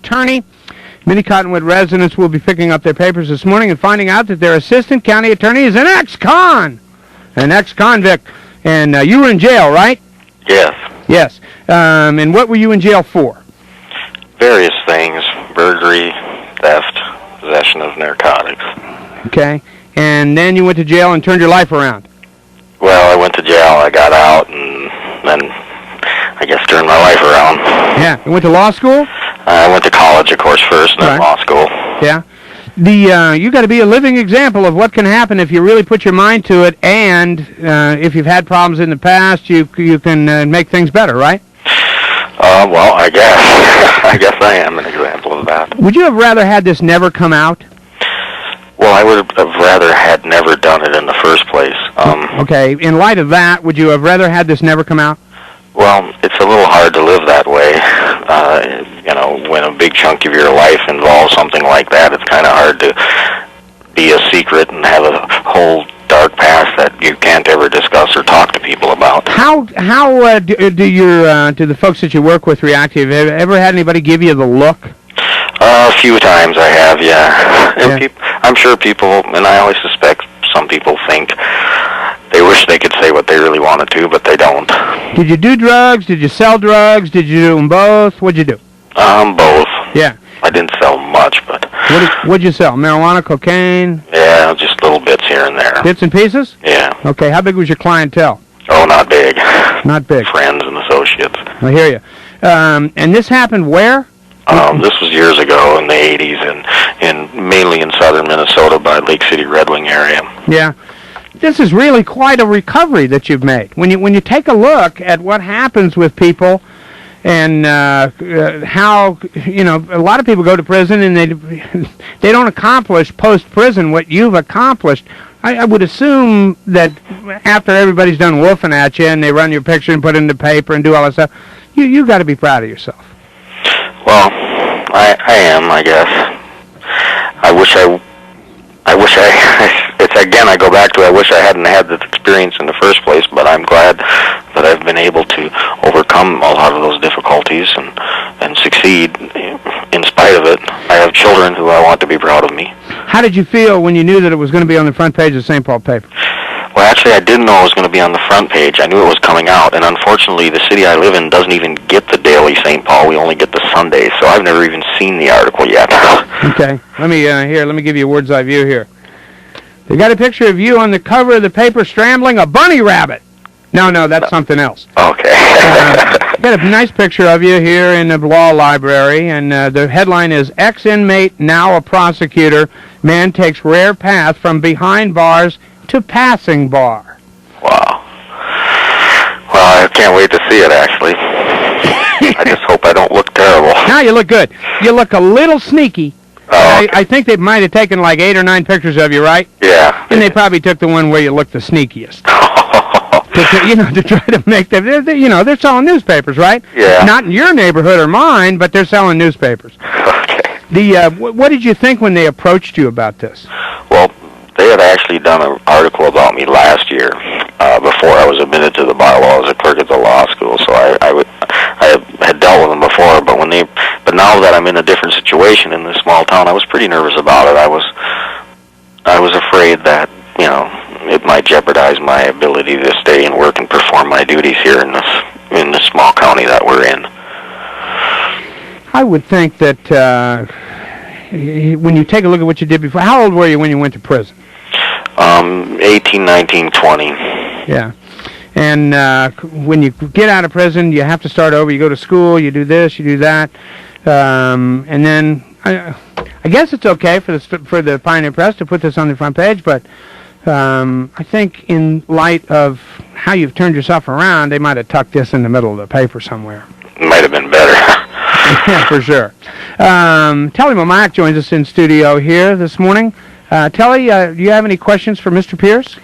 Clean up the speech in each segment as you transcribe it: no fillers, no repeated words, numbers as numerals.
attorney. Many Cottonwood residents will be picking up their papers this morning and finding out that their assistant county attorney is an ex-con, an ex-convict. And you were in jail, right? Yes. Yes. And what were you in jail for? Various things: burglary, theft, possession of narcotics. Okay. And then you went to jail and turned your life around. Well, I went to jail, I got out, and then I guess turned my life around. Yeah. You went to law school? I went to college, of course, first, and then law school. Yeah. You got to be a living example of what can happen if you really put your mind to it, and if you've had problems in the past, you can make things better, right? Well, I guess I am an example of that. Would you have rather had this never come out? Well, I would have rather had never done it in the first place. Okay. In light of that, would you have rather had this never come out? Well, it's a little hard to live that way. When a big chunk of your life involves something like that, it's kind of hard to be a secret and have a whole dark past that you can't ever discuss or talk to people about. How do the folks that you work with react to you? Have you ever had anybody give you the look? A few times I have, yeah. And I'm sure people, and I always suspect some people think they wish they could say what they really wanted to, but they don't. Did you do drugs? Did you sell drugs? Did you do them both? What'd you do? Both. Yeah. I didn't sell much, but... What'd you sell? Marijuana, cocaine? Yeah, just little bits here and there. Bits and pieces? Yeah. Okay, how big was your clientele? Oh, not big. Not big. Friends and associates. I hear you. And this happened where? This was years ago in the 80s, and mainly in southern Minnesota by Lake City, Red Wing area. Yeah. This is really quite a recovery that you've made. When you take a look at what happens with people and how, a lot of people go to prison and they don't accomplish post-prison what you've accomplished. I would assume that after everybody's done wolfing at you and they run your picture and put it in the paper and do all that stuff, you got to be proud of yourself. Well, I am, I guess. I go back to, I wish I hadn't had this experience in the first place, but I'm glad that I've been able to overcome a lot of those difficulties and succeed in spite of it. I have children who I want to be proud of me. How did you feel when you knew that it was going to be on the front page of the St. Paul paper? Well, actually, I didn't know it was going to be on the front page. I knew it was coming out, and unfortunately, the city I live in doesn't even get the Daily St. Paul. We only get the Sundays, so I've never even seen the article yet. Okay. Let me give you a word's eye view here. They got a picture of you on the cover of the paper scrambling a bunny rabbit. No, that's something else. Okay. Got a nice picture of you here in the law library, and the headline is, Ex-Inmate Now a Prosecutor. Man Takes Rare Path from Behind Bars to Passing Bar. Wow. Well, I can't wait to see it, actually. I just hope I don't look terrible. No, you look good. You look a little sneaky. Oh, I think they might have taken like 8 or 9 pictures of you, right? Yeah. And they probably took the one where you look the sneakiest. to try to make them, they're selling newspapers, right? Yeah. Not in your neighborhood or mine, but they're selling newspapers. Okay. What did you think when they approached you about this? Well, they had actually done an article about me last year, before I was admitted to the bar while I was a clerk at the law school. So I had dealt with them before, but now that I'm in a different situation in this small town, I was pretty nervous about it. I was afraid that it might jeopardize my ability to stay and work and perform my duties here in this small county that we're in. I would think that when you take a look at what you did before, how old were you when you went to prison? 18, 19, 20. Yeah. And when you get out of prison, you have to start over. You go to school, you do this, you do that. And then I guess it's okay for the Pioneer Press to put this on the front page, but I think in light of how you've turned yourself around, they might have tucked this in the middle of the paper somewhere. Might have been better. Yeah, for sure. Telly Mamayak joins us in studio here this morning. Telly, do you have any questions for Mr. Pierce?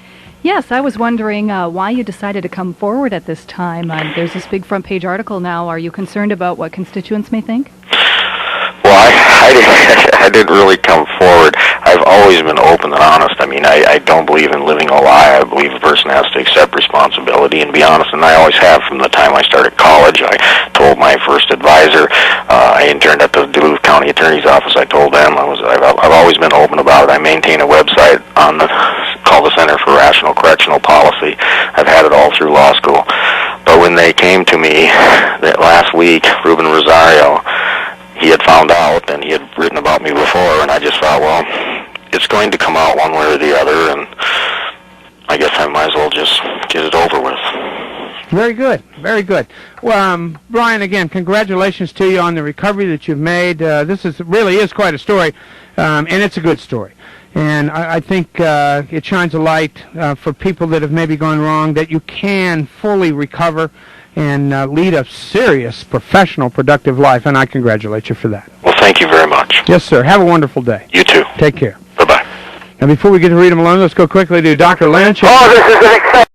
Yes, I was wondering why you decided to come forward at this time. There's this big front page article now. Are you concerned about what constituents may think? Well, I didn't really come forward. I've always been open and honest. I mean, I don't believe in living a lie. I believe a person has to accept responsibility and be honest, and I always have from the time I started college. I told my first advisor, I interned at the Duluth county attorney's office. I told them I've always been open about it. I maintain a website called the Center for Rational Correctional Policy. I've had it all through law school. But when they came to me that last week, Ruben Rosario, he had found out, and he had written about me before, and I just thought, well, it's going to come out one way or the other, and I guess I might as well just get it over with. Very good, very good. Well, Brian, again, congratulations to you on the recovery that you've made. This really is quite a story, and it's a good story. And I think it shines a light for people that have maybe gone wrong, that you can fully recover and lead a serious, professional, productive life, and I congratulate you for that. Well, thank you very much. Yes, sir. Have a wonderful day. You too. Take care. Bye-bye. Now, before we get to read them alone, let's go quickly to Dr. Lynch. Oh, this is an exciting